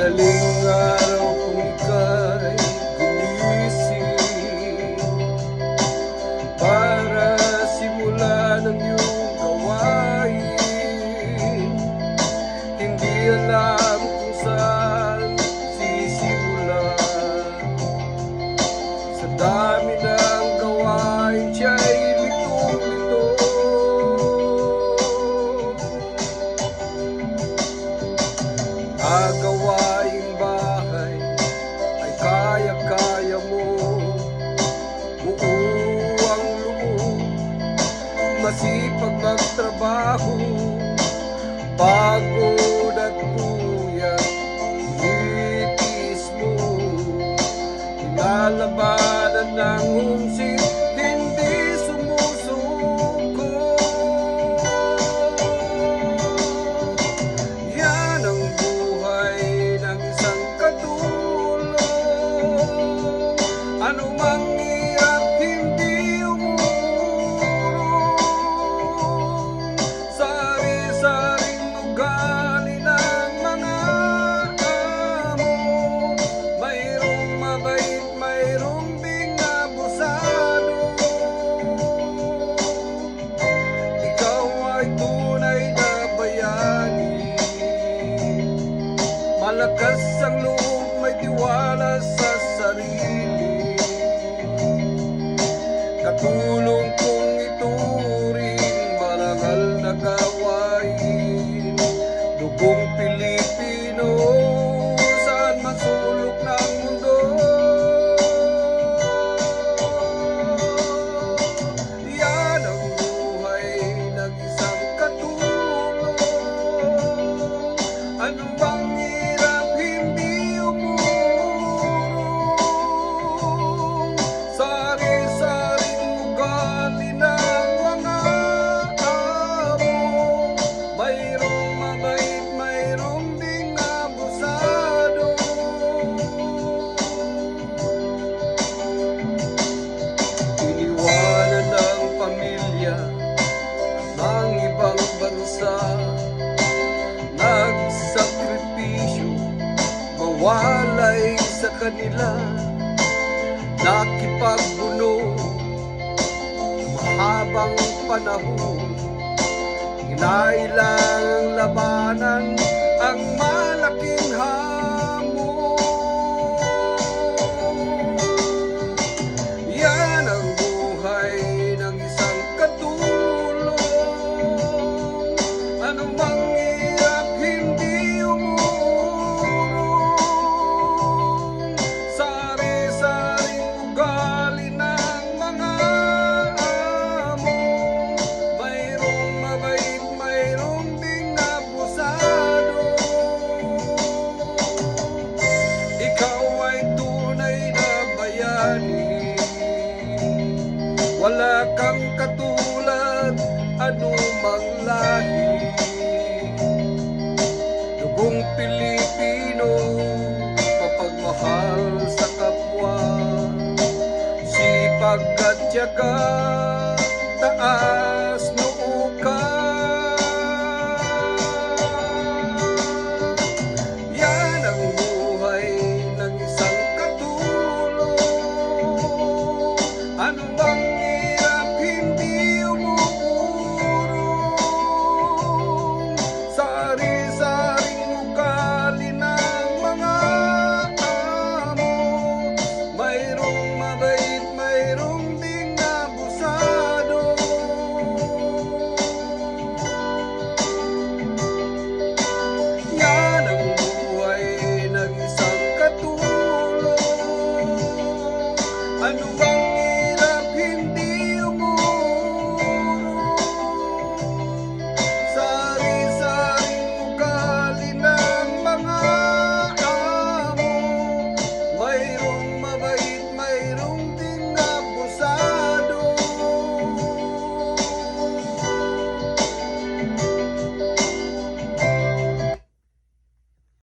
Madaling araw kung ika'y gumising para simulan ang iyong gawain. Hindi alam kung saan sisimulan. Sa dami ng gawain siya'y litong-lito. Gawaing bahay ay kaya-kaya mo. Buo ang loob, masipag magtrabaho. Pagod at puyat, itis mo. Nilalabanan ng humsit, hindi sumusuko. Yan ang anumang hirap hindi umurong. Sari-saring ugali ng mga amo. Mayroong mabait, mayroong ding abusado. Ikaw ay tunay na bayani. Malakas ang loob, may tiwala sa sarili. Katulong kong ituring marangal na gawain. Dugong Pilipino, saan man sulok ng mundo. Yan ang buhay ng isang katulong. Ano bang hirap hindi umurong. Sari-saring ugali ng mga amo. Mayroong mabait, mayroong ding abusado. Iniwanan ng pamilya ng ibang bansa. Nagsakripisyo, mawalay sa kanila. Nakipagbuno mahabang panahon. Kinailang labanan ang malaking hamon. Yan ang buhay ng isang katulong. Anumang hirap hindi umurong. Sari-saring ugali ng mga amo. Mayroong mabait, mayroong ding abusado. Ikaw ay tunay na bayani. Wala kang katulad, anumang lahi. Dugong Pilipino, mapagmahal sa kapwa. Sipag at tiyaga, taas